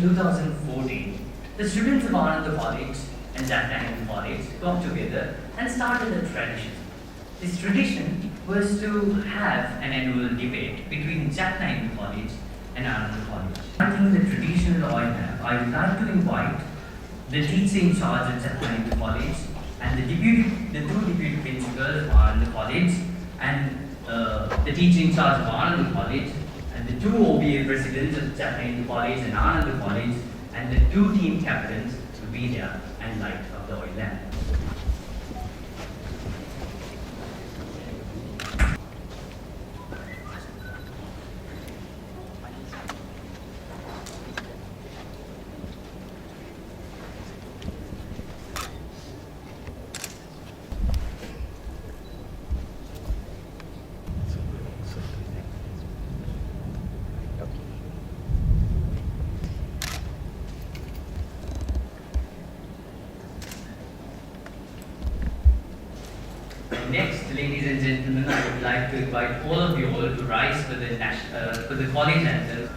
2014, the students of Ananda College and Jaffna College got together and started a tradition. This tradition was to have an annual debate between Jaffna College and Ananda College. Starting the traditional order, I would like to invite the teacher in charge of Jaffna College and the two deputy principals of Ananda College and the teacher in charge of Ananda College and the two OBA presidents of Jaffna College and Ananda College and the two team captains will be there and light up the oil lamp. Next, ladies and gentlemen, I would like to invite all of you all to rise for the college anthem.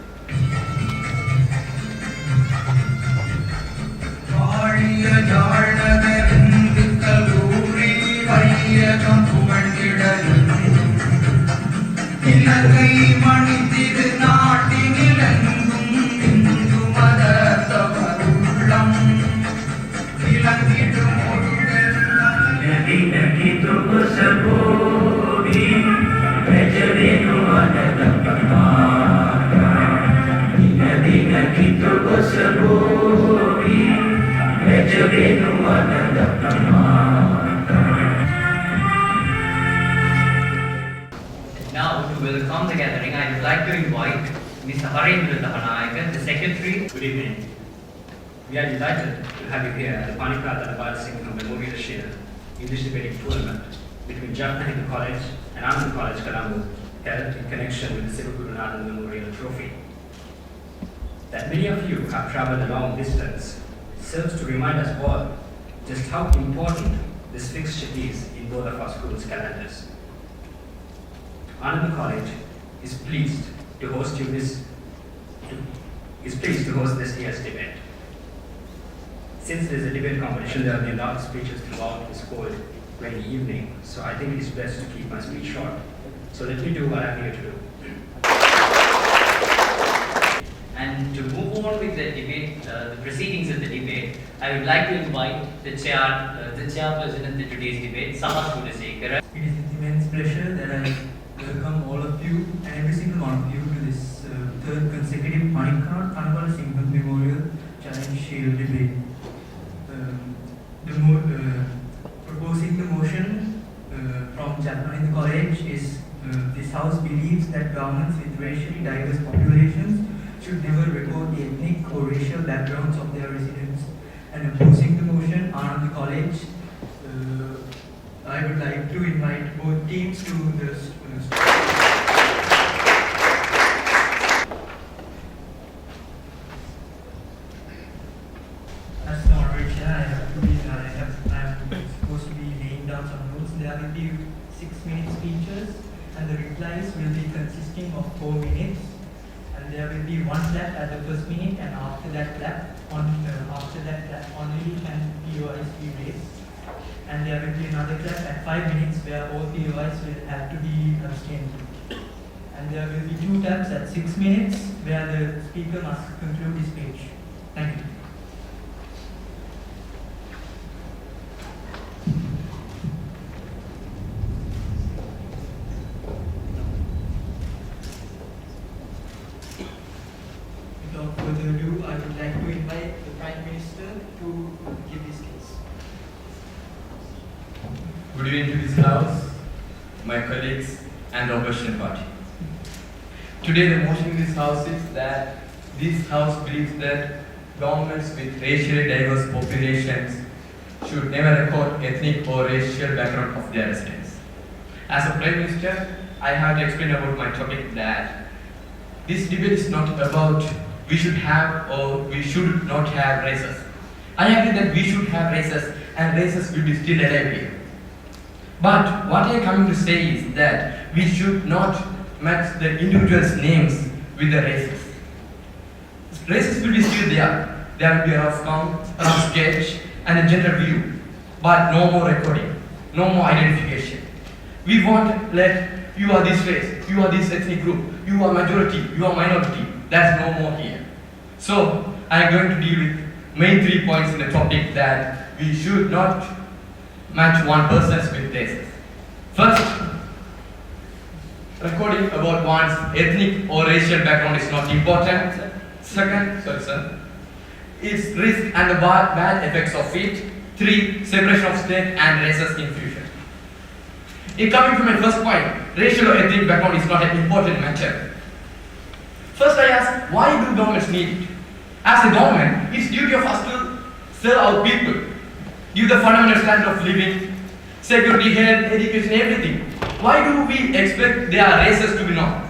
Now, to welcome the gathering, I would like to invite Mr. Harendra Dahanayaka, the Secretary. Good evening. We are delighted to have you here at the Panikata Debate-2016 Memorial Year in this debating tournament between Jaffna College and Ananda College, Colombo, held in connection with the Siva Guru Ananda Memorial Trophy. That many of you have travelled a long distance serves to remind us all just how important this fixture is in both of our schools' calendars. Ananda College is pleased to host this year's debate. Since there is a debate competition, there will be a lot of speeches throughout this whole very evening, so I think it is best to keep my speech short. So let me do what I'm here to do. And to move on with the debate, the proceedings of the debate, I would like to invite the chairperson of today's debate, Saha Sudasekara. It is with immense pleasure that I welcome all of you and every single one of you to this third consecutive Manikkath Thanawala Singham Memorial Challenge Shield debate. Proposing the motion from Jaffna College is this House believes that governments with racially diverse populations should never record the ethnic or racial backgrounds of their residents. And opposing the motion, Ananda College, I would like to invite both teams to the as the moderator, I am supposed to be laying down some rules. There will be 6-minute speeches, and the replies will be consisting of 4 minutes. And there will be one clap at the first minute, and after that clap, only can POIs be raised. And there will be another clap at 5 minutes, where all POIs will have to be abstained. And there will be 2 claps at 6 minutes, where the speaker must conclude his speech. Thank you. Without further ado, I would like to invite the Prime Minister to give his case. Good evening to this House, my colleagues and the opposition party. Today the motion in this House is that this House believes that governments with racially diverse populations should never record ethnic or racial background of their residents. As a Prime Minister, I have to explain about my topic that this debate is not about we should have or we should not have races. I agree that we should have races and races will be still alive here. But what I am coming to say is that we should not match the individuals' names with the races. races will be still there. There will be a rough count, a rough sketch, and a general view. But no more recording, no more identification. We want let you are this race, you are this ethnic group, you are majority, you are minority. That's no more here. So I am going to deal with main 3 points in the topic that we should not match one person's with races. First, recording about one's ethnic or racial background is not important. Second, is risk and the bad effects of it. 3, separation of state and races in future. In coming to my first point, racial or ethnic background is not an important matter. First I ask, why do governments need it? As a government, it's duty of us to serve our people, give the fundamental standard of living, security, health, education, everything. Why do we expect their races to be known?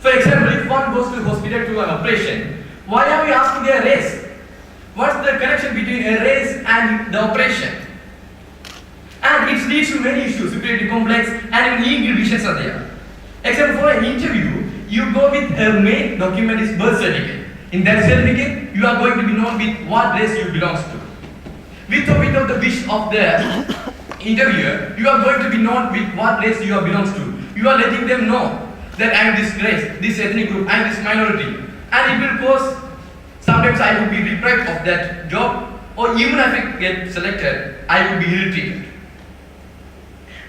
For example, if one goes to the hospital to an operation, why are we asking their race? What's the connection between a race and the operation? And it leads to many issues, superiority complex, and even legal divisions are there. Except for an interview, you go with a main document is birth certificate. In that certificate, you are going to be known with what race you belong to. Without the wish of the interviewer, you are going to be known with what race you belong to. You are letting them know that I am this race, this ethnic group, I am this minority. And it will cause, sometimes I will be deprived of that job, or even if I get selected, I will be irritated.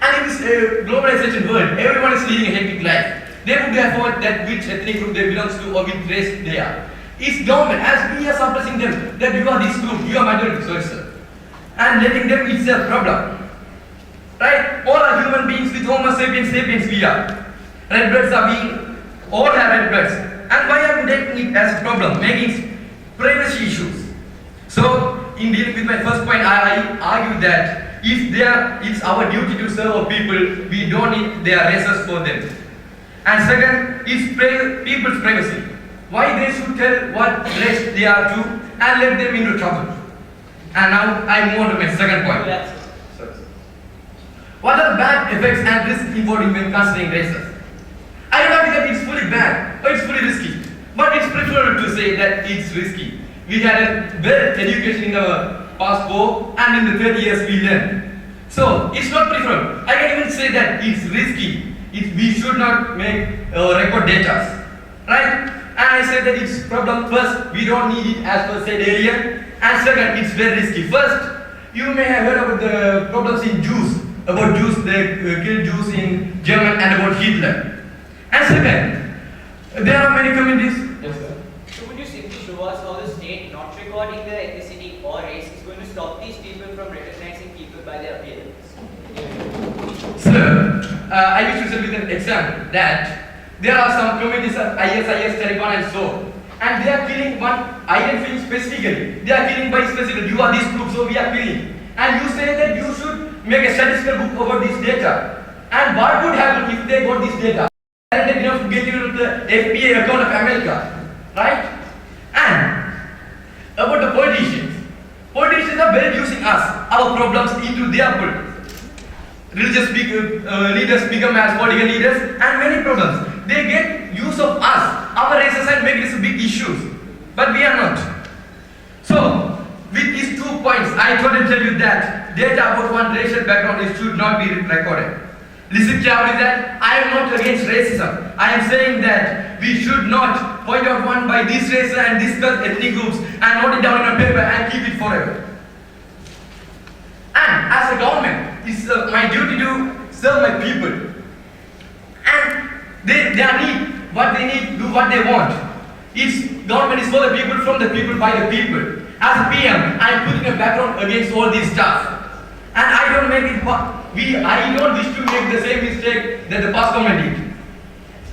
And in this globalization world, everyone is leading a hectic life. They would afford that which ethnic group they belong to or which race they are. It's government, as we are suppressing them, that you are this group, you are minority, sir. And letting them, it's a problem. Right? All are human beings with Homo sapiens we are. Red bloods are being, all have red bloods. And why are we taking it as a problem? Making privacy issues. So, in dealing with my first point, I argue that it's our duty to serve our people, we don't need their races for them. And second, it's people's privacy. Why they should tell what race they are to and let them into trouble. And now I move on to my second point. What are the bad effects and risks involved when considering races? I don't know that it's fully bad or it's fully risky, but it's preferable to say that it's risky. We had a well education in our past 4 and in the 30 years we learned. So it's not preferable. I can even say that it's risky. We should not make record data, right? And I said that it's problem. First, we don't need it as per said earlier, and second, it's very risky. First, you may have heard about the problems in Jews, about Jews, they killed Jews in Germany, and about Hitler. And second, there are many communities. Yes, sir. So would you simply show us how the state not recording their ethnicity or race is going to stop these people from recognizing people by their appearance? Sir, I wish to say with an example that there are some communities of IS, Taliban and so, and they are killing one identity specifically. They are killing by specifically, you are this group, so we are killing. And you say that you should make a statistical book about this data. And what would happen if they got this data? And they enough to get into the FBI account of America, right? And about the politicians. Politicians are very using us, our problems into their politics. Religious leaders become as political leaders and many problems. They get use of us, our races, and make this big issues. But we are not. So, with these 2 points, I thought to tell you that data about one racial background should not be recorded. Listen carefully that I am not against racism. I am saying that we should not point out one by this race and discuss ethnic groups and note it down in a paper and keep it forever. And as a government, it's my duty to serve my people. And they need what they need, do what they want. Government is for the people, from the people, by the people. As a PM, I am putting a background against all this stuff. And I don't make it, I don't wish to make the same mistake that the past government did.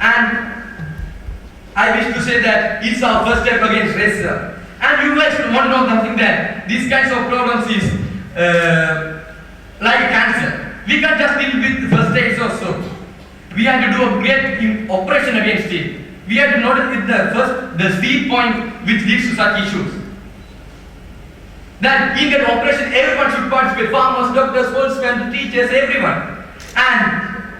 And I wish to say that it's our first step against racism. And you guys want to know something, that these kinds of problems is like cancer. We can't just deal with first aids or so. We have to do a great operation against it. We have to notice the speed point which leads to such issues. That in that operation, everyone should participate. Farmers, doctors, policemen, teachers, everyone. And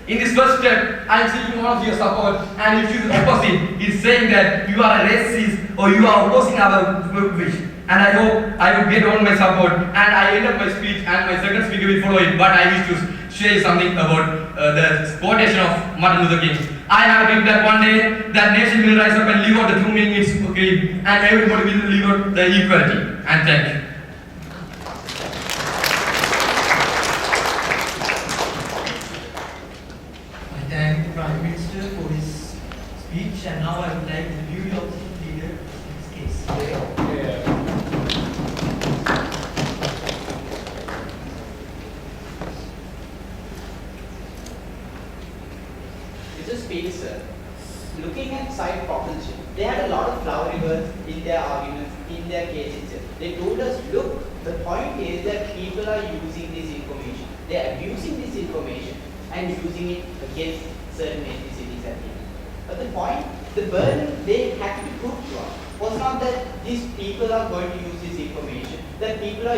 in this first step, I am seeking all of your support. And if you oppose it, it's saying that you are a racist or you are opposing our wish. And I hope I will get all my support. And I end up my speech, and my second speaker will follow it. But I wish to say something about the quotation of Martin Luther King. I have a dream that one day that nation will rise up and live out the 2 million its creed, and everybody will live out the equality. And thank you. I thank the Prime Minister for his speech, and now I would like the view of the leader in this case. Mr. Speaker, sir, looking at side proposition, they had a lot of flowery words in their arguments, in their cases. They told us, look, the point is that people are using this information. They are abusing this information and using it against certain ethnicities at the end. But the point, the burden they had to prove to us was not that these people are going to use this information, that people are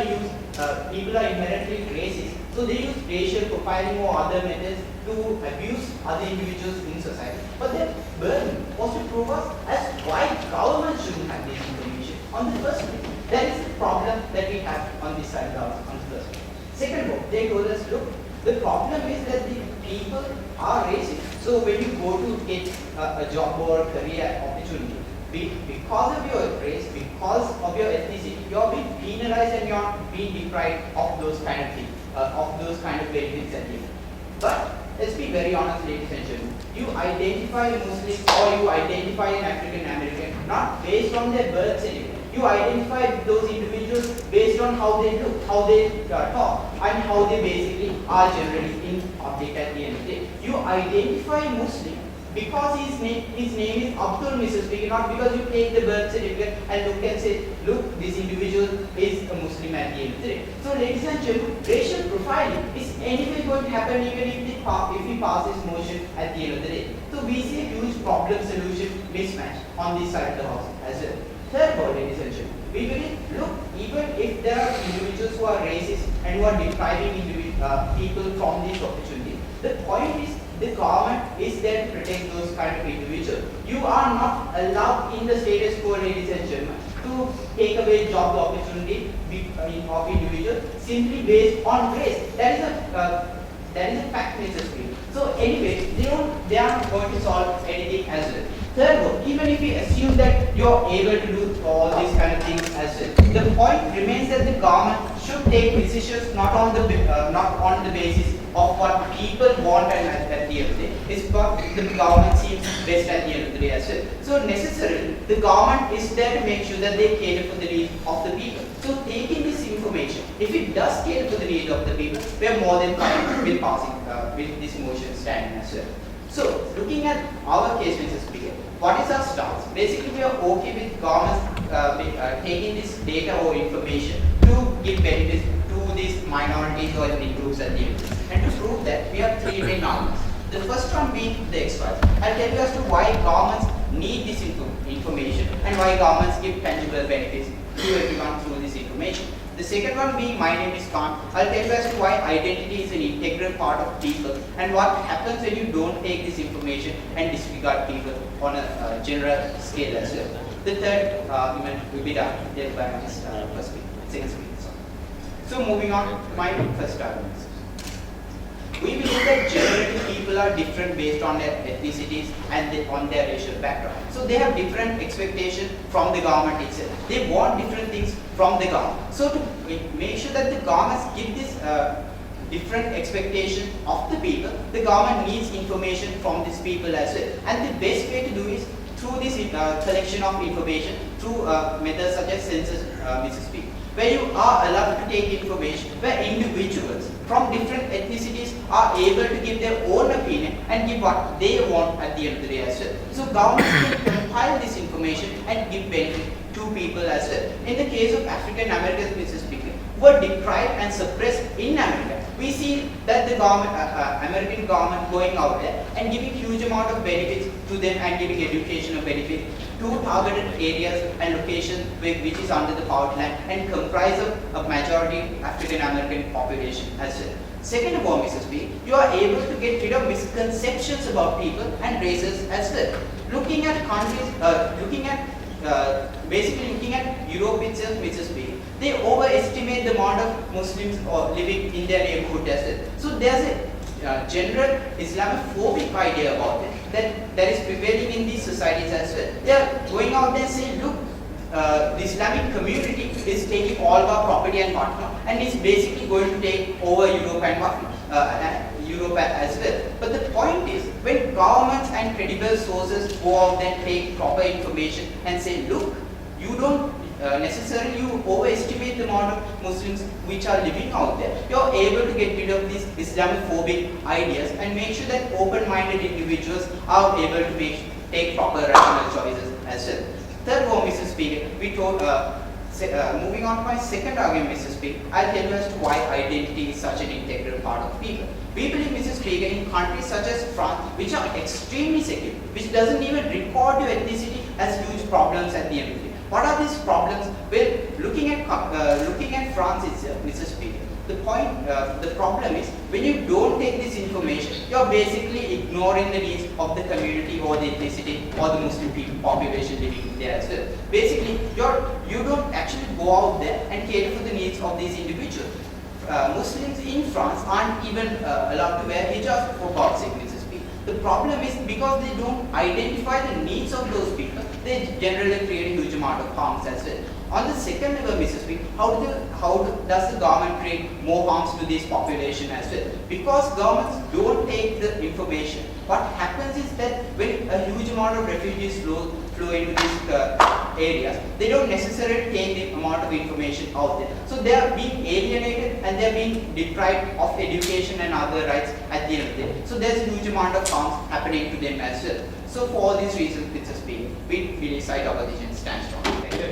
inherently racist, so they use racial profiling or other methods to abuse other individuals in society. But their burden was to prove us as why government shouldn't have this information on the first place. That is the problem that we have on this side of the house on the first place. Second of all, they told us, look, the problem is that the people are racist. So when you go to get a job or a career opportunity, because of your race, because of your ethnicity, you are being penalized and you are being deprived of those kind of things, of those kind of benefits and things. But let's be very honest, ladies and gentlemen. You identify a Muslim or you identify an African American not based on their birth certificate. You identify those individuals based on how they look, how they talk, and how they basically are generally in public at the end of the day. You identify Muslim because his name is Abdul, Mrs. Speaker, not because you take the birth certificate and look and say, look, this individual is a Muslim at the end of the day. So, ladies and gentlemen, racial profiling is anyway going to happen even if we pass this motion at the end of the day. So, we see a huge problem-solution mismatch on this side of the house as well. Third of all, ladies and gentlemen, we believe, look, even if there are individuals who are racist and who are depriving people from these opportunities, the point is the government is there to protect those kind of individuals. You are not allowed in the status quo, ladies and gentlemen, to take away job opportunity of individuals simply based on race. That is a fact, Mr. Speaker. So anyway, they are not going to solve anything as well. Third of all, even if we assume that you are able to do all these kind of things as well, the point remains that the government should take decisions not on the basis of what people want and at the end of the day. It's what the government seems best at the end of the day as well. So necessarily, the government is there to make sure that they cater for the needs of the people. So taking this information, if it does cater for the needs of the people, we are more than fine with passing with this motion standing as well. So looking at our case, Mr. Speaker, what is our stance? Basically, we are okay with governments taking this data or information to give benefits to these minorities or ethnic groups at the end. And to prove that, we have three main arguments. The first one being the experts. I'll tell you as to why governments need this information and why governments give tangible benefits to everyone through this information. The second one being my name is Khan. I'll tell you as to why identity is an integral part of people and what happens when you don't take this information and disregard people on a general scale as well. The third argument will be done by my second speaker. So moving on to my first argument. We believe that generally people are different based on their ethnicities and on their racial background. So they have different expectations from the government itself. They want different things from the government. So to make sure that the governments give this different expectation of the people, the government needs information from these people as well. And the best way to do is through this collection of information, through methods such as census, Mr. Speaker, where you are allowed to take information, where individuals from different ethnicities are able to give their own opinion and give what they want at the end of the day as well. So governments can compile this information and give benefit to people as well. In the case of African Americans, Mr. Speaker, who were deprived and suppressed in America, we see that the government, American government going out there and giving huge amount of benefits to them and giving educational benefits to targeted areas and locations which is under the poverty line and comprise of a majority African American population as well. Second of all, Mrs. B, you are able to get rid of misconceptions about people and races as well. Looking at countries, looking at basically looking at Europe itself, Mrs. B, they overestimate the amount of Muslims living in their neighborhood as well. So there's a general Islamophobic idea about it that is prevailing in these societies as well. They are going out there and saying, look, the Islamic community is taking all of our property and whatnot, and is basically going to take over Europe and whatnot. Europe as well. But the point is, when governments and credible sources go out and take proper information and say, look, you don't necessarily you overestimate the amount of Muslims which are living out there, you're able to get rid of these Islamophobic ideas and make sure that open-minded individuals are able to take proper rational choices as well. Third one, Mrs. Speaker, we told, moving on to my second argument, Mrs. Speaker, I'll tell you as to why identity is such an integral part of people. We believe, Mrs. Speaker, in countries such as France, which are extremely secular, which doesn't even record your ethnicity as huge problems at the end of the day. What are these problems? Well, looking at France itself, Mrs. Speaker, the problem is when you don't take this information, you're basically ignoring the needs of the community or the ethnicity or the Muslim people population living there as well. Basically, you don't actually go out there and cater for the needs of these individuals. Muslims in France aren't even allowed to wear hijab, for God's sake, Mrs. Speaker. The problem is because they don't identify the needs of those people, they generally create a huge amount of harms as well. On the second level, Mrs. Speaker, how does the government create more harms to this population as well? Because governments don't take the information. What happens is that when a huge amount of refugees flow into these areas, they don't necessarily take the amount of information out there. So they are being alienated and they are being deprived of education and other rights at the end of the day. So there's a huge amount of harms happening to them as well. So for all these reasons, Mrs. Speaker, we decide our position stands strong. Thank you.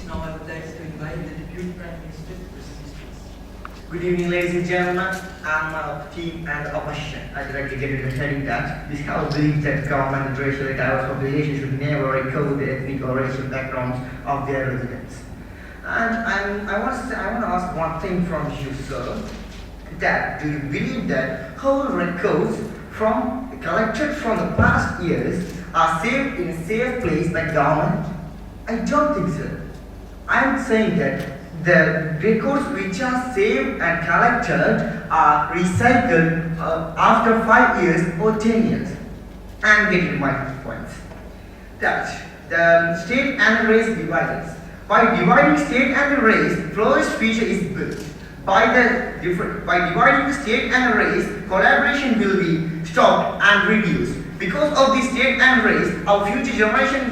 Now I would like to invite the Deputy Prime Minister to present his speech. Good evening, ladies and gentlemen. I'm a team and opposition. I directly get into telling that this House believes that government and racially diverse populations should never encode the ethnic or racial backgrounds of their residents. And I want to ask one thing from you, sir. That do you believe that whole records collected from the past years are saved in a safe place by government? I don't think so. I'm saying that the records which are saved and collected are recycled after 5 years or 10 years. I'm getting my points. That the state and race dividers. By dividing state and race, florist feature is built. By dividing the state and race, collaboration will be stopped and reduced. Because of the state and race, our future generation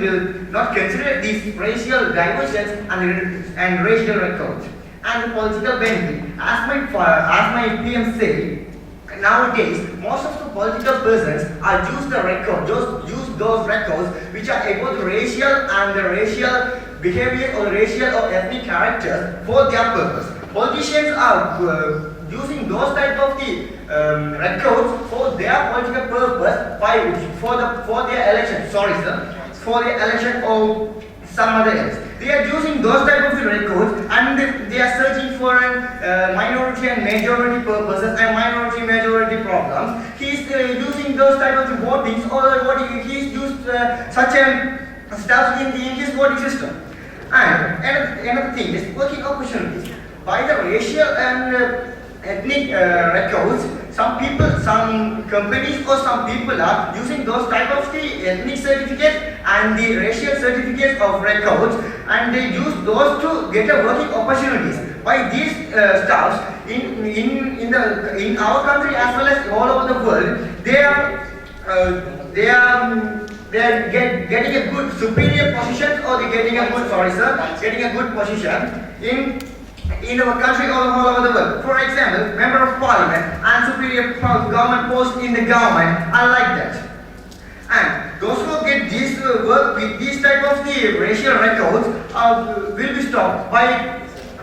will not consider these racial diversions and racial records. And the political benefit, as my PM said, nowadays most of the political persons use those records which are about the racial and the racial behavior or racial or ethnic characters for their purpose. Politicians are using those type of the records for their political purpose for their election. Sorry, sir, for the election or some other else. They are using those type of records and they are searching for minority and majority purposes and minority-majority problems. He is using those type of votings or he is used such a stuff in his voting system. And another thing is working opportunities. By the racial and ethnic records, some companies or some people are using those type of the ethnic certificates and the racial certificates of records, and they use those to get a working opportunities. By these staffs in our country as well as all over the world, they are getting a good superior position, or they getting a good position in our country or all over the world. For example, member of parliament and superior government post in the government are like that. And those who get this work with this type of the racial records will be stopped by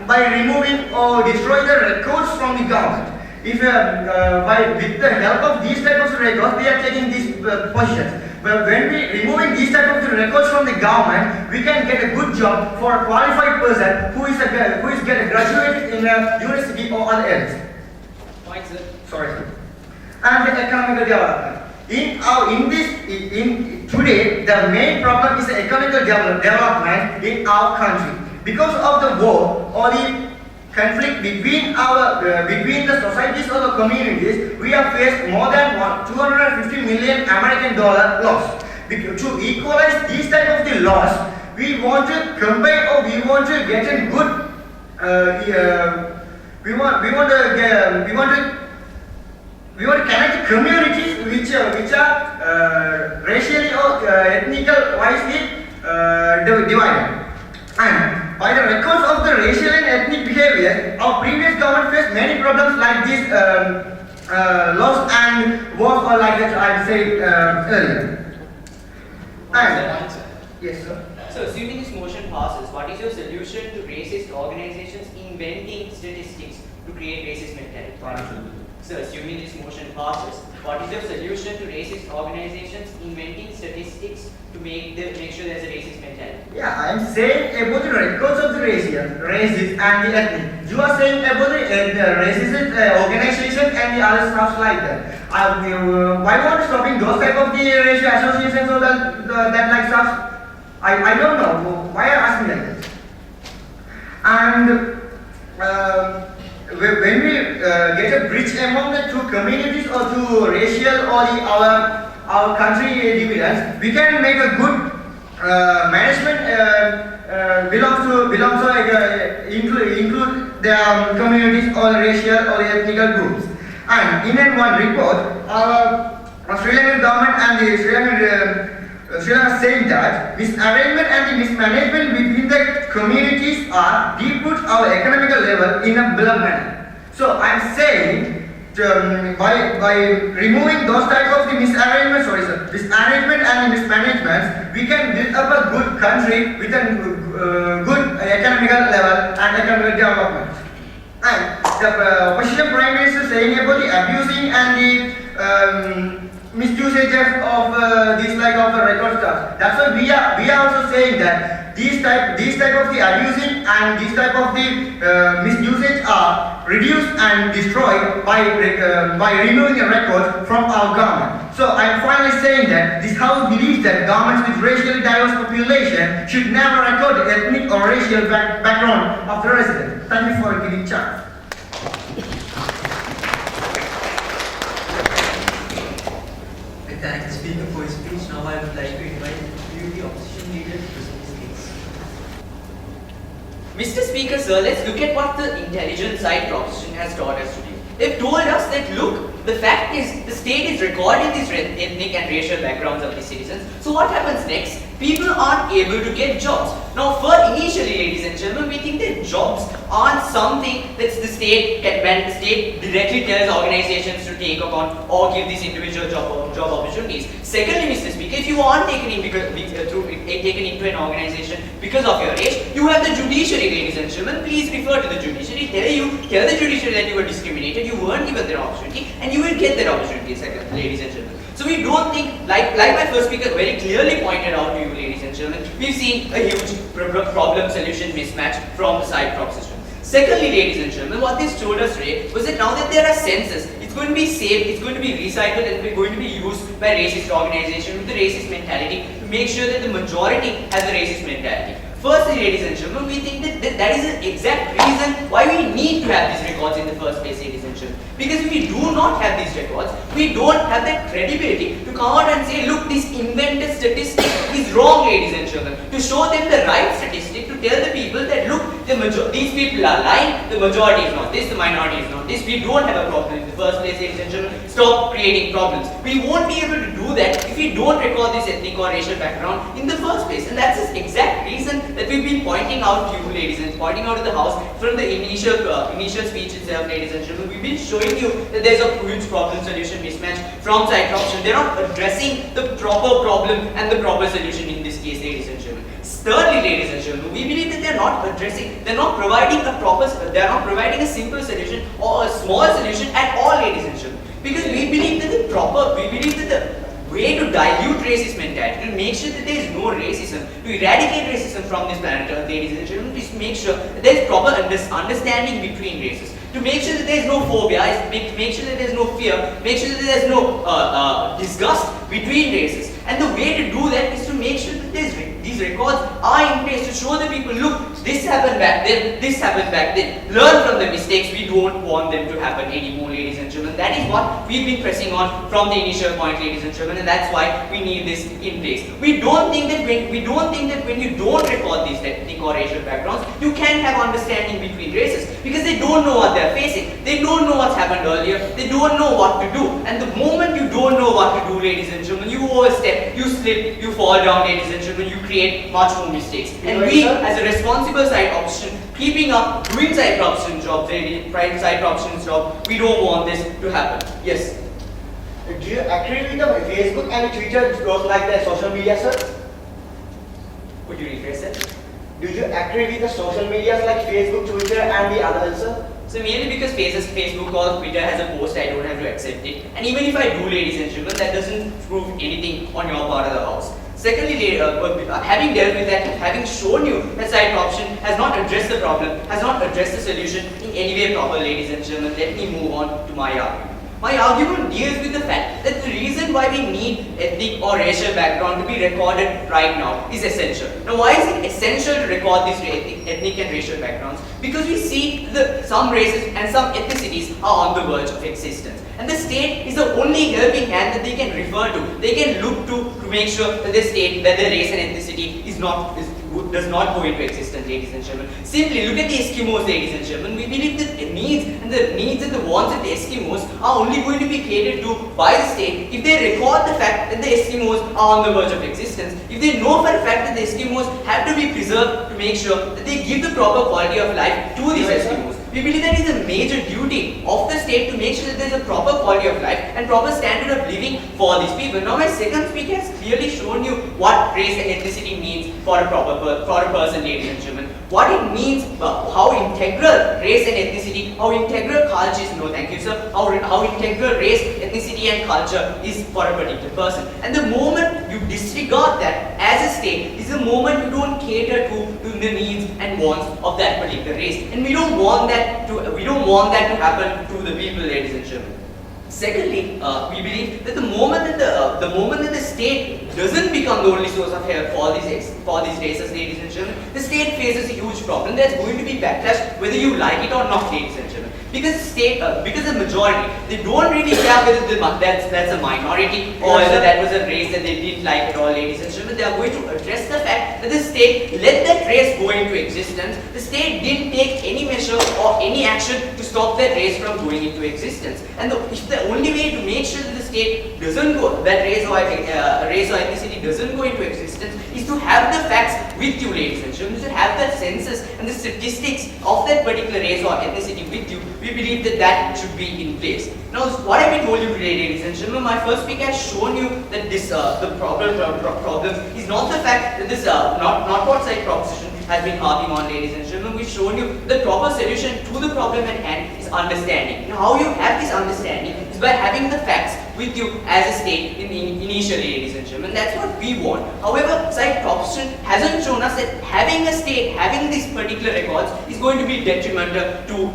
removing or destroying the records from the government. If with the help of these type of records, they are taking these positions. But when we removing these type of records from the government, we can get a good job for a qualified person who is graduated in a university or other else. Mic, sir. Sorry, sir. And the economical development. Today, the main problem is the economical development in our country. Because of the war or the conflict between the societies or the communities, we have faced more than $250 million American loss. To equalize these type of the loss, we want to combine, or we want to get a good. We want to connect communities which are racially or ethnical wisely divided. And by the records of the racial and ethnic behavior, our previous government faced many problems like this loss and wars, or like that I said earlier. And yes, sir. So, assuming this motion passes, what is your solution to racist organizations inventing statistics to create racist mentality? So, assuming this motion passes, what is your solution to racist organizations inventing statistics to make sure there's a racist mentality? Yeah, I am saying about the records of the races and the ethnic. You are saying about the racist organization and the other stuff like that. Why not stopping those type of the racial associations or that like stuff? I don't know. Why are you asking like that? And when we get a bridge among the two communities or two racial or our country divisions, we can make a good management belongs to include the communities or racial or ethnic groups. And in one report, Sri Lankan government and the Sri Lanka saying that misarrangement and the mismanagement between the communities are deep-root our economical level in a below manner. So I am saying by removing those type of the misarrangement and the mismanagement, we can build up a good country with a good economical level and economic development. And the opposition prime minister saying about the abusing and the misusage of these like of the record stuff. That's why we are also saying that these type of the abusing and these type of the misusage are reduced and destroyed by removing a record from our government. So I am finally saying that this house believes that governments with racially diverse population should never record the ethnic or racial background of the resident. Thank you for giving chance. I thank the speaker for his speech. Now I would like to invite the opposition leader to present his case. Mr. Speaker, sir, let's look at what the intelligence side proposition has taught us today. They've told us that, look, the fact is the state is recording these ethnic and racial backgrounds of the citizens. So what happens next? People aren't able to get jobs. Now, initially, ladies and gentlemen, we think that jobs aren't something that the state directly tells organizations to take upon or give these individual job opportunities. Secondly, Mr. Speaker, if you aren't taken into an organization because of your age, you have the judiciary, ladies and gentlemen. Please refer to the judiciary. Tell the judiciary that you were discriminated, you weren't given their opportunity, and you will get that opportunity, ladies and gentlemen. So we don't think, like my first speaker very clearly pointed out to you, ladies and gentlemen, we've seen a huge problem-solution mismatch from the side proposition. Secondly, ladies and gentlemen, what this told us today was that now that there are census, it's going to be saved, it's going to be recycled, and it's going to be used by racist organizations with the racist mentality to make sure that the majority has a racist mentality. Firstly, ladies and gentlemen, we think that is the exact reason why we need to have these records in the first place, ladies and gentlemen. Because if we do not have these records, we don't have that credibility to come out and say, look, this invented statistic is wrong, ladies and gentlemen. To show them the right statistic, to tell the people that, look, these people are lying, the majority is not this, the minority is not this. We don't have a problem in the first place, ladies and gentlemen. Stop creating problems. We won't be able to do that if we don't record this ethnic or racial background in the first place. And that's the exact reason that we've been pointing out to you, ladies, and pointing out to the House from the initial speech itself, ladies and gentlemen. We've been showing you that there's a huge problem-solution mismatch from side proposition. They're not addressing the proper problem and the proper solution in this case, ladies and gentlemen. Thirdly, ladies and gentlemen, we believe that they're not providing a simple solution or a small solution at all, ladies and gentlemen. Because we believe that the way to dilute racist mentality, to make sure that there is no racism, to eradicate racism from this planet Earth, ladies and gentlemen, is to make sure that there is proper understanding between races. To make sure that there is no phobia, make sure that there is no fear, make sure that there is no disgust between races. And the way to do that is to make sure that these records are in place to show the people, look, this happened back then, this happened back then. Learn from the mistakes. We don't want them to happen anymore, ladies and gentlemen. That is what we've been pressing on from the initial point, ladies and gentlemen, and that's why we need this in place. We don't think that when you don't record these ethnic or racial backgrounds, you can have understanding between races, because they don't know what they're facing. They don't know what's happened earlier. They don't know what to do. And the moment you don't know what to do, ladies and gentlemen, you overstep, you slip, you fall down, ladies and gentlemen, you create much more mistakes. And we, as a responsible side opposition, keeping up doing side opposition jobs, private side opposition job, we don't want this to happen. Yes. Do you agree with the Facebook and Twitter growth like the social media, sir? Could you rephrase that? Do you agree with the social medias like Facebook, Twitter and the others, sir? So merely because Facebook or Twitter has a post, I don't have to accept it. And even if I do, ladies and gentlemen, that doesn't prove anything on your part of the house. Secondly, having dealt with that, having shown you that side option has not addressed the problem, has not addressed the solution in any way proper, ladies and gentlemen, let me move on to my argument. My argument deals with the fact that the reason why we need ethnic or racial background to be recorded right now is essential. Now, why is it essential to record these ethnic and racial backgrounds? Because we see that some races and some ethnicities are on the verge of existence. And the state is the only helping hand that they can refer to, they can look to make sure that the state, where the race and ethnicity does not go into existence, ladies and gentlemen. Simply look at the Eskimos, ladies and gentlemen. We believe that the needs and the wants of the Eskimos are only going to be catered to by the state if they record the fact that the Eskimos are on the verge of existence, if they know for a fact that the Eskimos have to be preserved to make sure that they give the proper quality of life to these Eskimos. We believe that it is a major duty of the state to make sure that there is a proper quality of life and proper standard of living for these people. Now, my second speaker has clearly shown you what race and ethnicity means for a person, ladies and gentlemen. What it means, how integral race and ethnicity, how integral culture is, no thank you sir, how integral race, ethnicity and culture is for a particular person. And the moment you disregard that as a state is the moment you don't cater to the needs and wants of that particular race. And we don't want that to happen to the people, ladies and gentlemen. Secondly, we believe that the moment that the state doesn't become the only source of help for these races, ladies and gentlemen, the state faces a huge problem. There's going to be backlash whether you like it or not, ladies and gentlemen. Because the majority, they don't really care whether that's a minority or whether that was a race that they didn't like at all, ladies and gentlemen. They are going to address the fact that the state let that race go into existence. The state didn't take any measure or any action to stop that race from going into existence. And if the only way to make sure that the state doesn't go, that race or ethnicity doesn't go into existence, is to have the facts with you, ladies and gentlemen. To have the census and the statistics of that particular race or ethnicity with you. We believe that should be in place. Now, what have I told you today, ladies and gentlemen? My first speaker has shown you that the problem is not the fact that this not what side proposition has been harping on, ladies and gentlemen. We've shown you the proper solution to the problem at hand is understanding. Now, how you have this understanding is by having the facts with you as a state initially, ladies and gentlemen. That's what we want. However, side proposition hasn't shown us that having a state, having these particular records is going to be detrimental to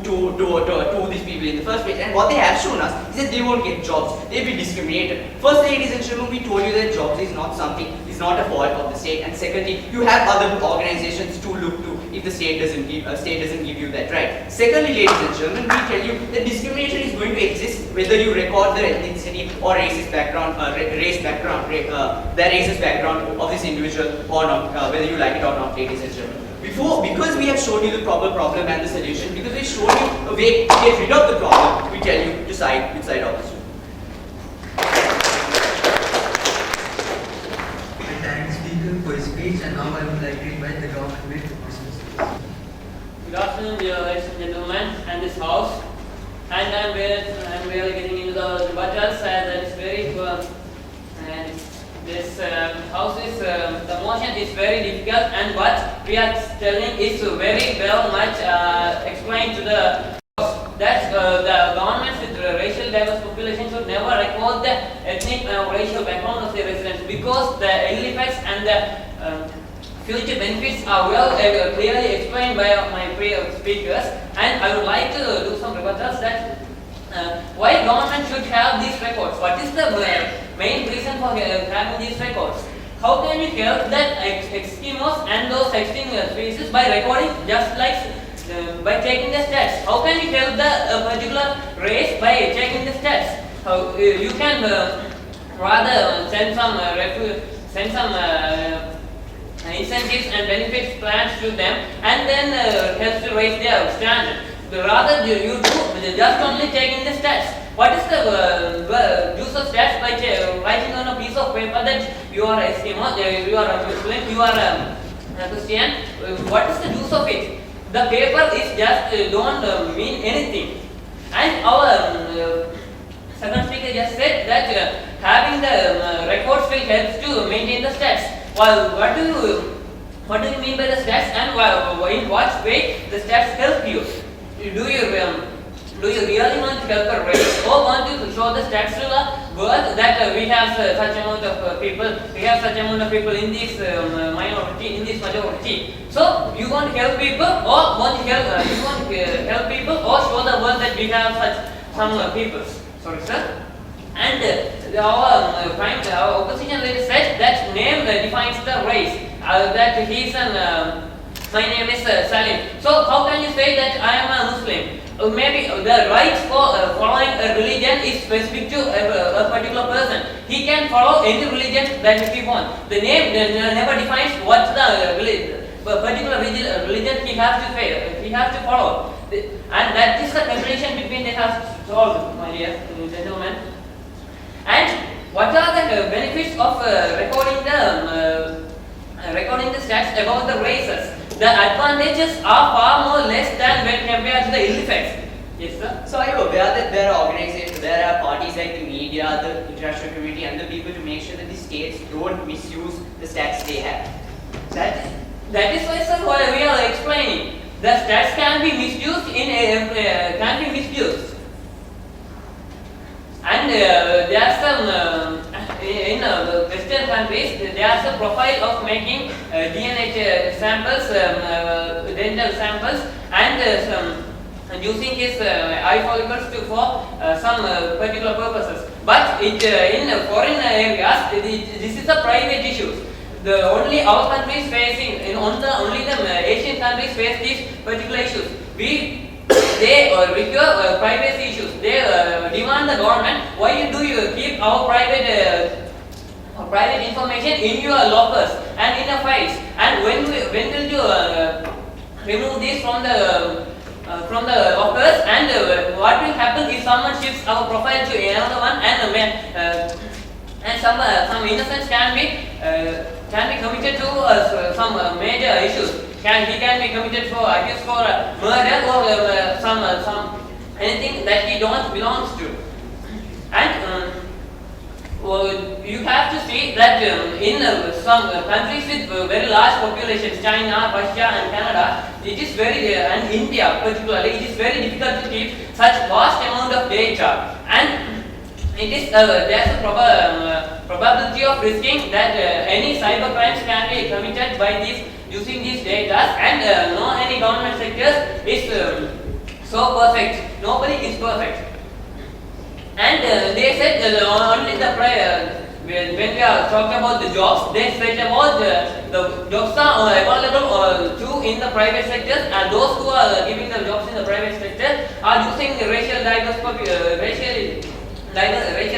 these people in the first place. And what they have shown us is that they won't get jobs. They'll be discriminated. First, ladies and gentlemen, we told you that jobs is not a fault of the state. And secondly, you have other organizations to look to if the state doesn't give you that right. Secondly, ladies and gentlemen, we tell you that discrimination is going to exist whether you record the ethnicity or racist background, the racist background of this individual or not, whether you like it or not, ladies and gentlemen. Because we have shown you the proper problem and the solution, because we shown you a way to get rid of the problem, we tell you to side with side opposition. I thank the speaker for his speech, and now I would like to invite the government to present. Good afternoon, dear ladies and gentlemen, and this house. And I'm really getting into the debates, and it's very and this house is the motion is very difficult, and what we are telling is very well much explained to the house that the governments with racial diverse population should never record the ethnic racial background of the residents, because the ill effects and the future benefits are well clearly explained by my previous speakers, and I would like to do some rebuttals that why government should have these records. What is the main reason for having these records? How can you help that Eskimos and those extinct species by recording, just like by taking the stats? How can you help the particular race by checking the stats? How you can rather send some incentives and benefits plans to them, and then help to raise their standard. Rather you do just only taking the stats. What is the use of stats by writing on a piece of paper that you are Eskimo, you are a Muslim, you are a Christian? What is the use of it? The paper is just don't mean anything. And our second speaker just said that having the records will help to maintain the stats. Well, what do you mean by the stats, and in what way the stats help you? Do you really want to help a race, or want to show the stats to the world that we have such amount of people, we have such amount of people in this minority, in this majority? So you want to help people, or want to help people, or show the world that we have such some people? Sorry, sir. And our opposition leader said that name defines the race. That he's an my name is Salim. So how can you say that I am a Muslim? Maybe the rights for following a religion is specific to a particular person. He can follow any religion that he wants. The name never defines what the particular religion he has to follow. And that is the comparison between they have solved, my dear gentlemen. And what are the benefits of recording the stats about the races? The advantages are far more less than when compared to the ill effects. Yes, sir? So are you aware that there are organizations, there are parties like the media, the international community, and the people to make sure that the states don't misuse the stats they have? That is why, sir, what we are explaining. The stats can be misused And there are some in Western countries, there is a profile of making DNA samples, dental samples, and using his eye follicles for some particular purposes. But in foreign areas, this is a private issue. Only our countries facing, only the Asian countries face these particular issues. They require privacy issues. They demand the government, why do you keep our private information in your lockers and in your files? And when will you remove this from the lockers? And what will happen if someone shifts our profile to another one, and some innocence can be committed to some major issues? He can be committed accused for murder or some anything that he don't belongs to. And you have to see that in some countries with very large populations, China, Russia, and Canada, it is very and India particularly, it is very difficult to keep such vast amount of data. And it is there's a probability of risking that any cyber crimes can be committed by using these data, and no any government sector is so perfect. Nobody is perfect. And they said only when we are talking about the jobs, they said about the jobs are available in the private sector, and those who are giving the jobs in the private sector are using racial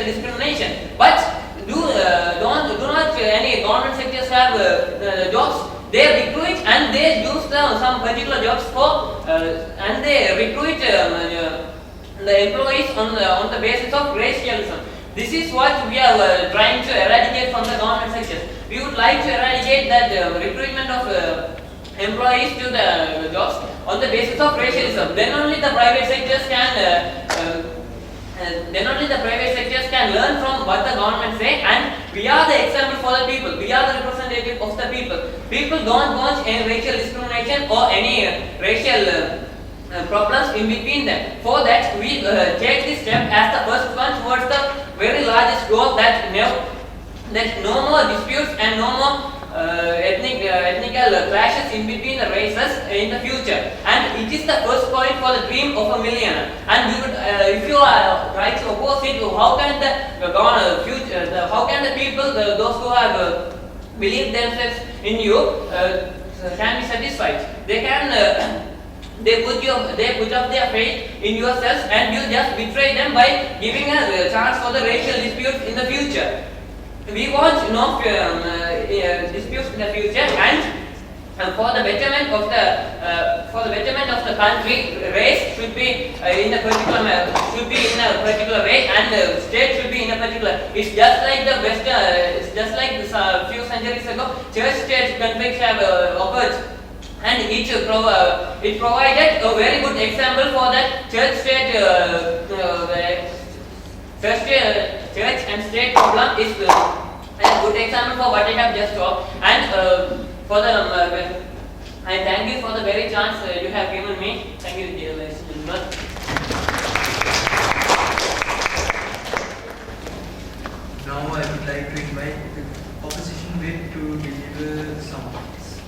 discrimination. But do not any government sectors have jobs? They recruit and they use some particular jobs for and they recruit the employees on the basis of racialism. This is what we are trying to eradicate from the government sectors. We would like to eradicate that recruitment of employees to the jobs on the basis of racialism. Then only the private sectors can learn from what the government say, and we are the example for the people. We are the representative of the people. People don't want any racial discrimination or any racial problems in between them. For that, we take this step as the first one towards the very largest goal that no more disputes and no more ethnical clashes in between the races in the future. And it is the first point for the dream of a millionaire. And you would, if you are trying to oppose it, how can how can the people, those who have believed themselves in you, can be satisfied? They can. They put up their faith in yourselves, and you just betray them by giving a chance for the racial disputes in the future. We want no disputes in the future, and for the betterment of the country, race should be in a particular way, and state should be in a particular. It's just like the Western, it's just like this, few centuries ago, church-state conflicts have occurred. And it provided a very good example for that church and state problem is a good example for what I have just talked. And I thank you for the very chance you have given me. Thank you, dear ladies and gentlemen. Now I would like to invite the opposition whip to deliver some points.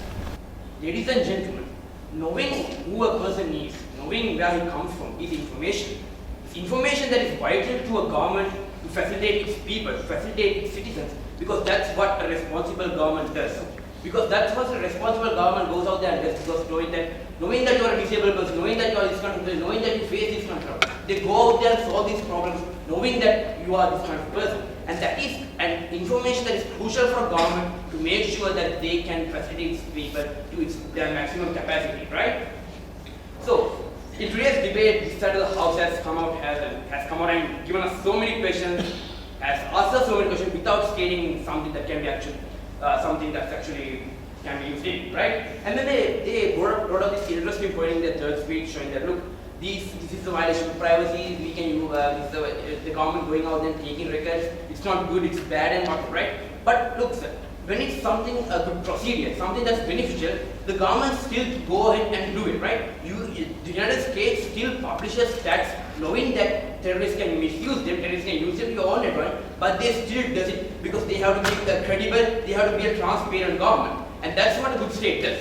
Ladies and gentlemen, knowing who a person is, knowing where he comes from is information. It's information that is vital to a government to facilitate its people, to facilitate its citizens, because that's what a responsible government does. Because that's what a responsible government goes out there and does, because knowing that you are a disabled person, knowing that you are this kind of person, knowing that you face this kind of problem, they go out there and solve these problems, knowing that you are this kind of person. And that is an information that is crucial for government to make sure that they can facilitate its people to their maximum capacity, right? So, in today's debate, this side of the house has come out and given us so many questions, has asked us so many questions without stating something that can be actually something that's actually can be used in, right? And then they brought up this interesting point in their third speech, showing that look, this is a violation of privacy. We can use the government going out and taking records. It's not good. It's bad and not right. But look, sir, when it's something a good procedure, something that's beneficial, the government still go ahead and do it, right? The United States still publishes stats, knowing that terrorists can misuse them, terrorists can use them to your own network, but they still does it because they have to be credible, they have to be a transparent government, and that's what a good state does.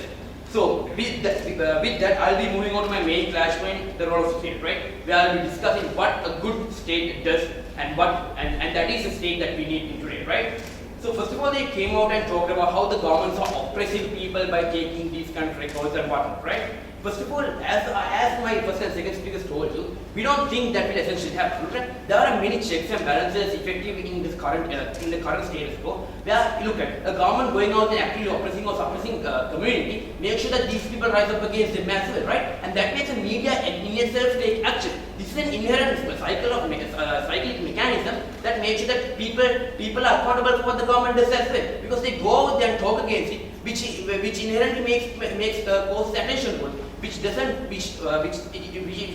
So with that, I'll be moving on to my main clash point, the role of state, right? Where I'll be discussing what a good state does and that is the state that we need in today, right? So first of all, they came out and talked about how the governments are oppressing people by taking these kind of records and whatnot, right? First of all, as my first and second speakers told you, we don't think that will essentially happen. Right? There are many checks and balances effective in this current status quo. Where look at a government going out and actually oppressing or suppressing community, make sure that these people rise up against them as well, right? And that makes the media in itself take action. This is an inherent cyclic mechanism that makes sure that people are accountable for what the government does as well, because they go out there and talk against it, which inherently makes causes attention to it, which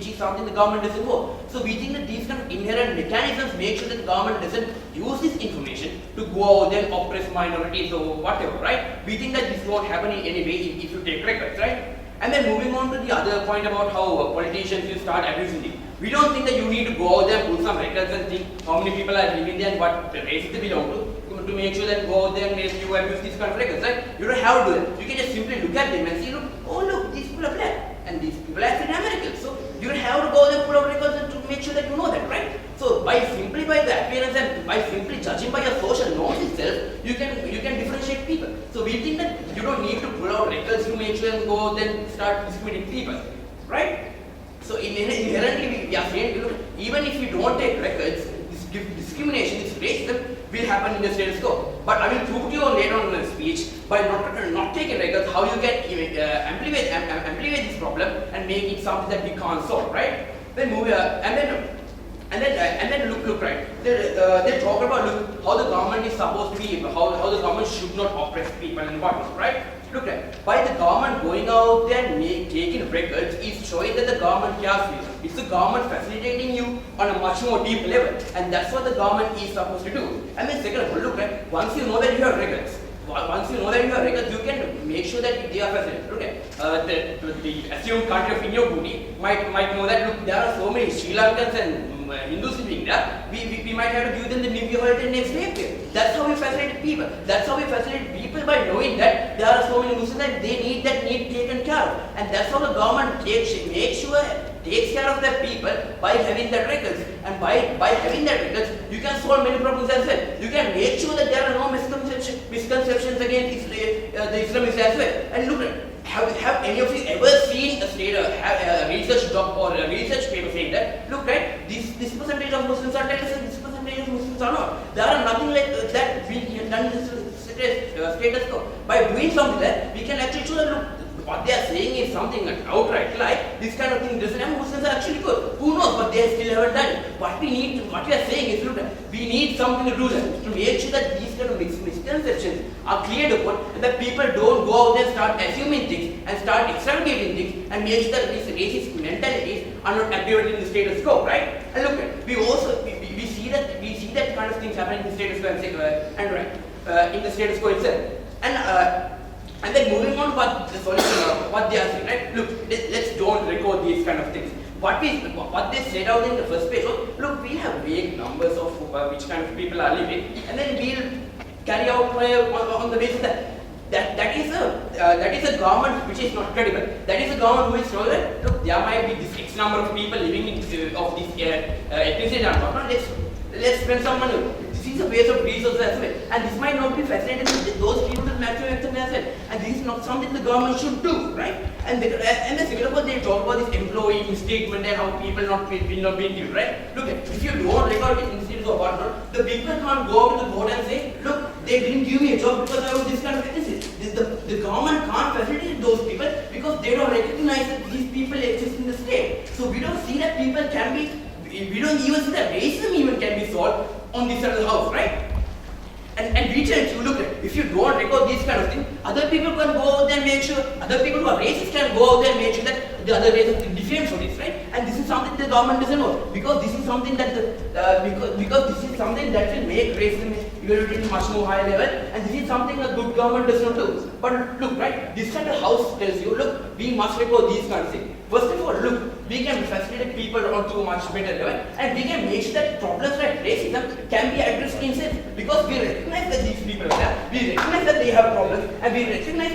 is something the government doesn't go. So we think that these kind of inherent mechanisms make sure that the government doesn't use this information to go out there and oppress minorities or whatever, right? We think that this won't happen in any way if you take records, right? And then moving on to the other point about how politicians will start abusing it. We don't think that you need to go out there and pull some records and think how many people are living there and what races they belong to make sure that go out there and you abuse these kind of records, right? You don't have to do that. You can just simply look at them and see, look, these people are black and these people are African Americans. So you don't have to go there and pull out records and to make sure that you know that, right? So by the appearance and by simply judging by your social norms itself, you can differentiate people. So we think that you don't need to pull out records to make sure and go out and start discriminating people, right? So inherently we are saying, even if you don't take records, this discrimination, this racism will happen in the status quo. But I will prove to you later on in the speech by not taking records how you can amplify this problem and make it something that we can't solve, right? Then move and then look right. They talk about how the government is supposed to be, how the government should not oppress people and whatnot, right? Look right. By the government going out there and taking records is showing that the government cares for you. It's the government facilitating you on a much more deep level, and that's what the government is supposed to do. And then second of all, look right. Once you know that you have records, you can make sure that they are facilitated. Look, the assumed country of India might know that look, there are so many Sri Lankans and Hindus living there. We might have to give them the New Year holiday next day. That's how we facilitate people. That's how we facilitate people by knowing that there are so many Muslims that they need that need taken care of. And that's how the government takes care of their people by having that records. And by having that records, you can solve many problems as well. You can make sure that there are no misconceptions against the Islamists as well. And look at, have any of you ever seen a research doc or a research paper saying that, look, right, this percentage of Muslims are like this, this percentage of Muslims are not. There are nothing like that we can done in this status quo. By doing something like that, we can actually show that, look, what they are saying is something like outright like this kind of thing doesn't have Muslims are actually good. Who knows, but they still haven't done it. What we are saying is, look, we need something to do that, to make sure that these kind of misconceptions are cleared upon and that people don't go out there and start assuming things and start extrapolating things and make sure that these racist mentalities are not activated in the status quo, right? And look, we see that kind of things happening in the status quo in the status quo itself. And then moving on what they are saying, right? Look, let's don't record these kind of things. What they said out in the first page was, look, we have vague numbers of which kind of people are living, and then we'll carry out on the basis that is a government which is not credible. That is a government who is showing that, look, there might be this X number of people living in of this ethnicity and whatnot. Let's spend some money. This is a waste of resources as well, and this might not be facilitated with those people to the maximum extent as well. And this is not something the government should do, right? And the similar they talk about this employee misstatement and how people will not be interviewed, right? Look, if you don't record it instead of whatnot, the people can't go up to the board and say, look, they didn't give me a job because I was this kind of ethnicity. The government can't facilitate those people because they don't recognize that these people exist in the state. So we don't see that people can be. We don't even see that racism even can be solved on this side of the house, right? And we tend to look at, if you don't record these kind of things, other people can go out there and make sure, other people who are racist can go out there and make sure that the other race is different from this, right? And this is something the government doesn't know, because this is something that because this is something that will make racism evaluated to much more higher level, and this is something a good government does not do. But look, right, this kind of house tells you, look, we must record these kind of things. First of all, look, we can facilitate people onto a much better level, and we can make sure that problems like racism can be addressed in sense, because we recognize that these people are there, we recognize that they have problems, and we recognize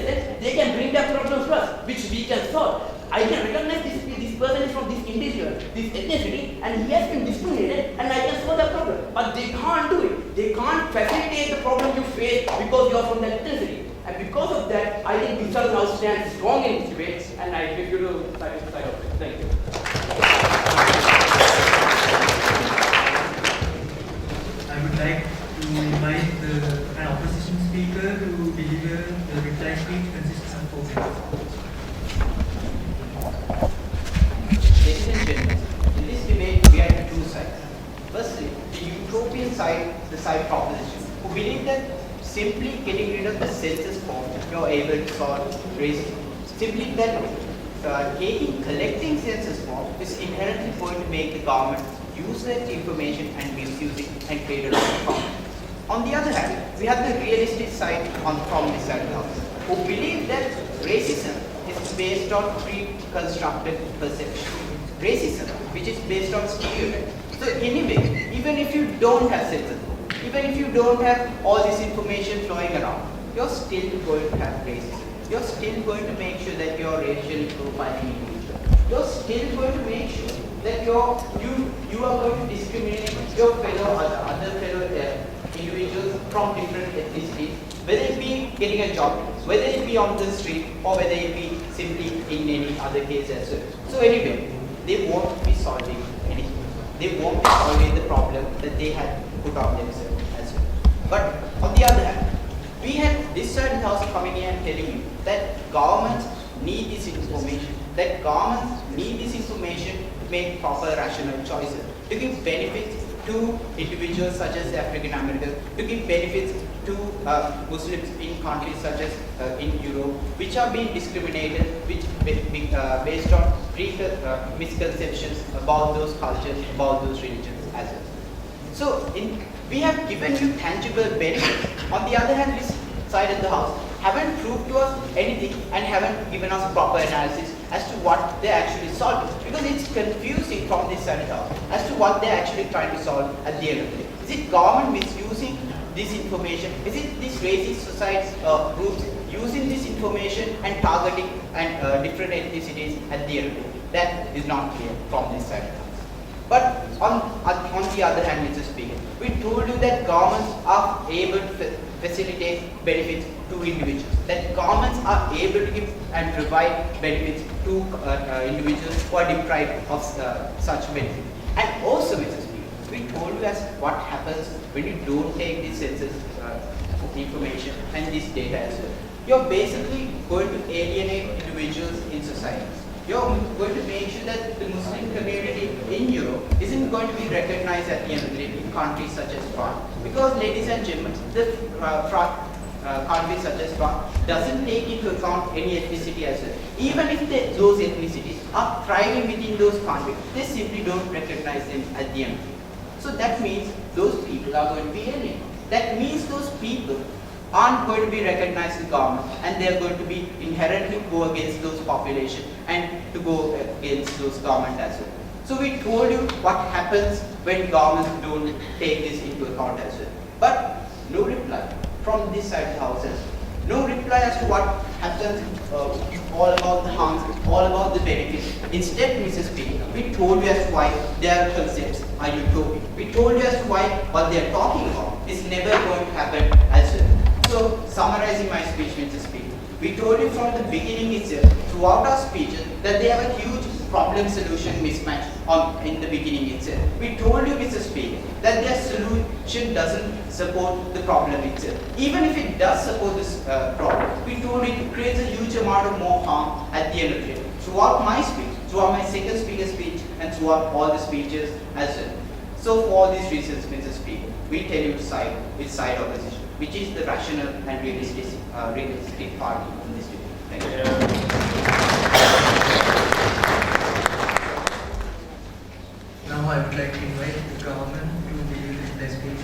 that they can bring their problems to us, which we can solve. I can recognize this person is from this individual, this ethnicity, and he has been discriminated, and I can solve that problem. But they can't do it. They can't facilitate the problem you face because you are from that ethnicity. And because of that, I think this house stands strong in this debate, and I give you to side of it. Thank you. I would like to invite an opposition speaker to deliver the reply speech consisting of 4 minutes. Ladies and gentlemen, in this debate we have two sides. Firstly, the utopian side, the side proposition, who believe that simply getting rid of the census form, you're able to solve racism. Simply that collecting census form is inherently going to make the government use that information and misuse it and create a lot of problems. On the other hand, we have the realistic side from this side of the house, who believe that racism is based on pre-constructed perception. Racism, which is based on stereotypes. So anyway, even if you don't have census form, even if you don't have all this information flowing around, you're still going to have racism. You're still going to make sure that you're racially profiling individual. You're still going to make sure that you are going to discriminate your other fellow individuals from different ethnicities, whether it be getting a job, whether it be on the street, or whether it be simply in any other case as well. So anyway, they won't be solving anything. They won't be solving the problem that they had put on themselves as well. But on the other hand, we have this side of the house coming in and telling you that governments need this information, that governments need this information to make proper rational choices, to give benefits to individuals such as African Americans, to give benefits to Muslims in countries such as in Europe, which are being discriminated, which based on misconceptions about those cultures, about those religions as well. So we have given you tangible benefits. On the other hand, this side of the house haven't proved to us anything and haven't given us proper analysis as to what they're actually solving. Because it's confusing from this side out as to what they're actually trying to solve at the end of the day. Is it government misusing this information? Is it these racist societies groups using this information and targeting different ethnicities at the end of the day? That is not clear from this side. But on the other hand, Mr. Speaker, we told you that governments are able to facilitate benefits to individuals, that governments are able to give and provide benefits to individuals who are deprived of such benefits. And also, Mr. Speaker, we told you as what happens when you don't take this census information and this data as well. You're basically going to alienate individuals in society. You're going to make sure that the Muslim community in Europe isn't going to be recognized at the end of the day in countries such as France. Because, ladies and gentlemen, the countries such as France doesn't take into account any ethnicity as well. Even if those ethnicities are thriving within those countries, they simply don't recognize them at the end of the day. So that means those people are going to be alienated. That means those people aren't going to be recognized in government, and they are going to be inherently go against those population and to go against those government as well. So we told you what happens when governments don't take this into account as well. But no reply from this side of the house as well. No reply as to what happens, all about the harms, all about the benefits. Instead, Mrs. Speaker, we told you as to why their concepts are utopic. We told you as to why what they are talking about is never going to happen as well. So, summarizing my speech, Mr. Speaker, we told you from the beginning itself, throughout our speeches, that they have a huge problem-solution mismatch in the beginning itself. We told you, Mr. Speaker, that their solution doesn't support the problem itself. Even if it does support this problem, we told you it creates a huge amount of more harm at the end of the day. Throughout my speech, throughout my second speaker speech, and throughout all the speeches as well. So, for all these reasons, Mr. Speaker, we tell you to side with side opposition, which is the rational and realistic party in this debate. Thank you. Now I would like to invite the government to deliver their speech.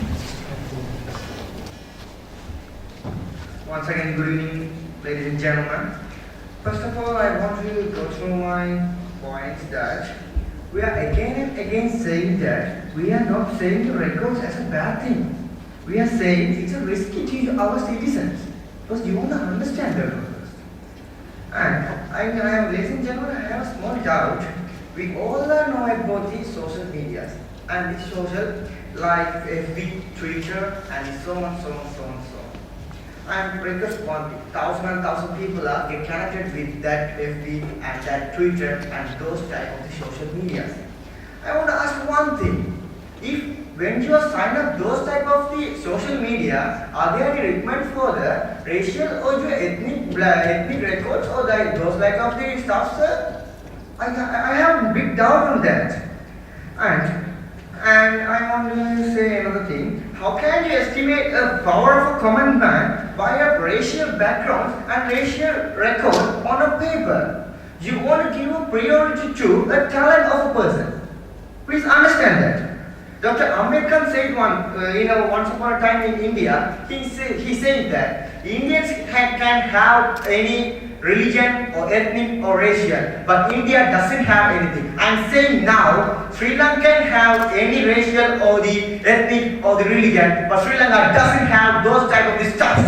Once again, good evening, ladies and gentlemen. First of all, I want to go through my points that we are again and again saying that we are not saying the records as a bad thing. We are saying it's a risky to our citizens, because you want to understand the first. And ladies and gentlemen, I have a small doubt. We all know about these social medias and these social like FB, Twitter, and so on. And request 1,000 people are get connected with that FB and that Twitter and those type of the social medias. I want to ask one thing. If when you are sign up those type of the social media, are there any requirement for the racial or the ethnic records or those like of the stuff, sir? I have a big doubt on that. And I want to say another thing. How can you estimate the power of a common man by a racial background and racial record on a paper? You want to give a priority to the talent of a person. Please understand that. Dr. Ambedkar said once upon a time in India, he said that Indians can have any religion or ethnic or racial, but India doesn't have anything. I'm saying now, Sri Lanka can have any racial or the ethnic or the religion, but Sri Lanka doesn't have those type of stuff.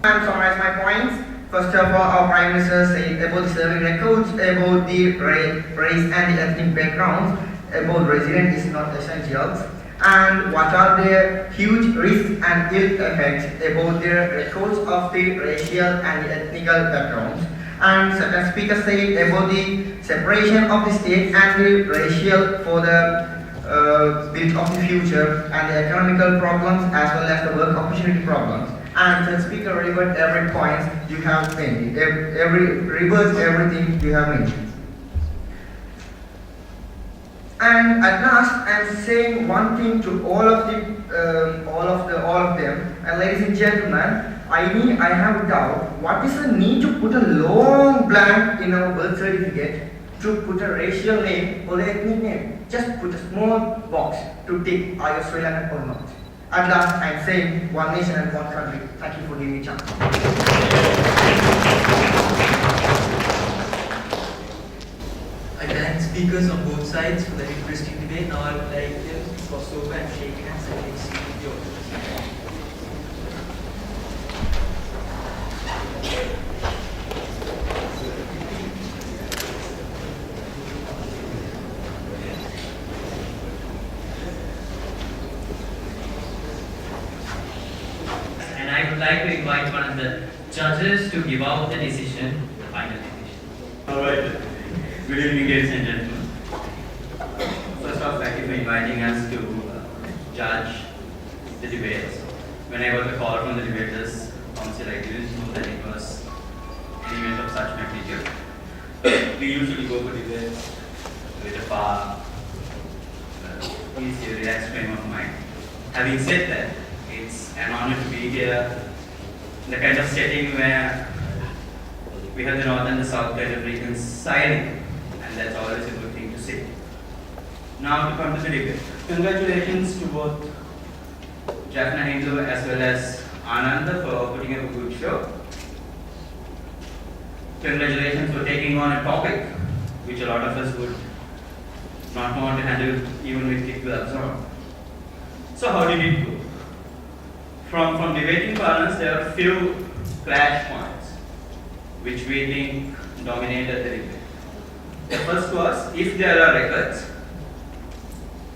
I'm summarize my points. First of all, our Prime Minister said about the survey records, about the race and the ethnic backgrounds, about resident is not essentials, and what are the huge risks and ill effects about the records of the racial and the ethnical backgrounds. And certain speakers say about the separation of the state and the racial for the build of the future and the economical problems as well as the work opportunity problems. And the speaker reversed every point you have made, reversed everything you have mentioned. And at last, I'm saying one thing to all of them. And ladies and gentlemen, I have a doubt. What is the need to put a long blank in our birth certificate to put a racial name or the ethnic name? Just put a small box to tick are you Sri Lankan or not. At last, I'm saying one nation and one country. Thank you for giving me a chance. thank speakers on both sides for the interesting debate. Now I would like them to cross over and shake hands and take seat with the audience. And I would like to invite one of the judges to give out the decision, the final decision. Alright. Good evening, ladies and gentlemen. First off, thank you for inviting us to judge the debates. When I got the call from the debaters council, I didn't know that it was an event of such magnitude. We usually go for debates with a far easier, relaxed frame of mind. Having said that, it's an honor to be here in the kind of setting where we have the north and the south kind of reconciling, and that's always a good thing to see. Now to come to the debate. Congratulations to both Jaffna Hindu as well as Ananda for putting up a good show. Congratulations for taking on a topic which a lot of us would not want to handle even with kid gloves on. So how did it go? From debating parlance, there are a few clash points which we think dominated the debate. The first was, if there are records,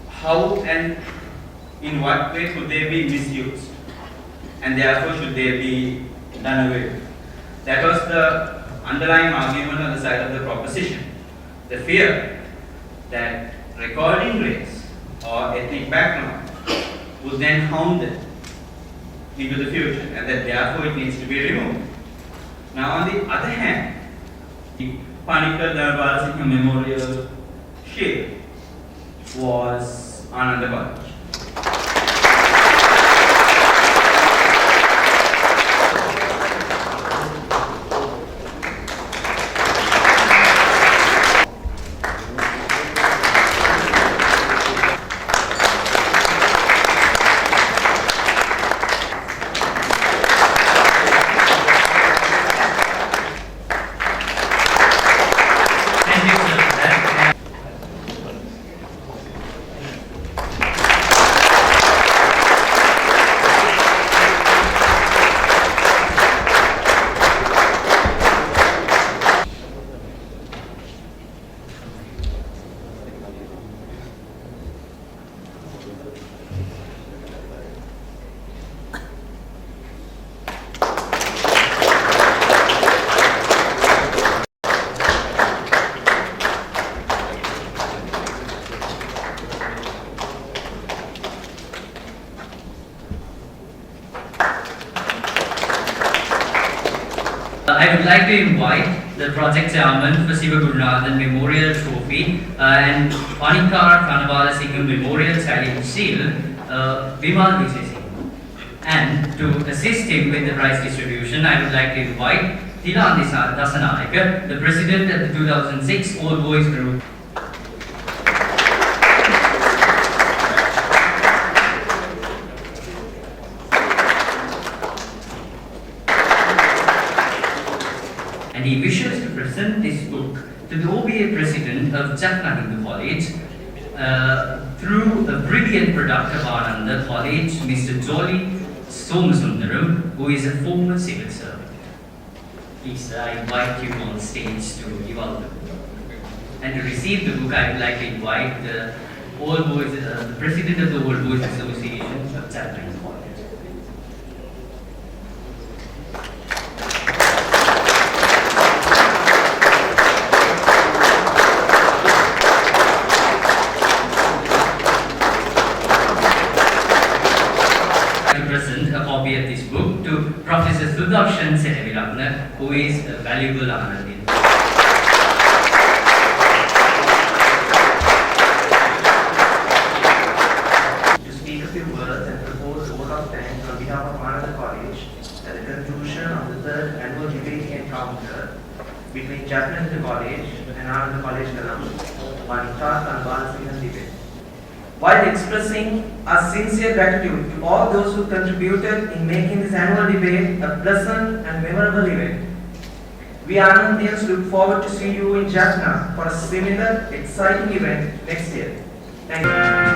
how and in what way could they be misused, and therefore should they be done away with. That was the underlying argument on the side of the proposition. The fear that recording race or ethnic background would then haunt them into the future, and that therefore it needs to be removed. Now on the other hand, the Panikar Darbara Singh Memorial Shield was Ananda College. I would like to invite the project chairman for Siva Gurunathan Memorial Trophy and Panikar Kanabala Singh Memorial Silent Shield, Vimal Vijay Singh. And to assist him with the prize distribution, I would like to invite Tilan Dasanayaka, the president of the 2006 All Boys Group. And he wishes to present this book to the OBA president of Jaffna Hindu College through a brilliant product of Ananda College, Mr. Jolly Somasundaram, who is a former civil servant. Please, I invite you on stage to give out the book. And to receive the book, I would like to invite the president of the All Boys Association of Jaffna Hindu College. Of this book to Professor Sudarshan Senaviratna, who is a valuable Anandian. To speak a few words and propose a vote of thanks on behalf of Ananda College at the conclusion of the third annual debate encounter between Jaffna Hindu College and Ananda College Kalam on Talk and Balasingham debate. While expressing our sincere gratitude to all those who contributed in making this annual debate a pleasant and memorable event, We Anandians look forward to see you in Jaffna for a similar exciting event next year. Thank you.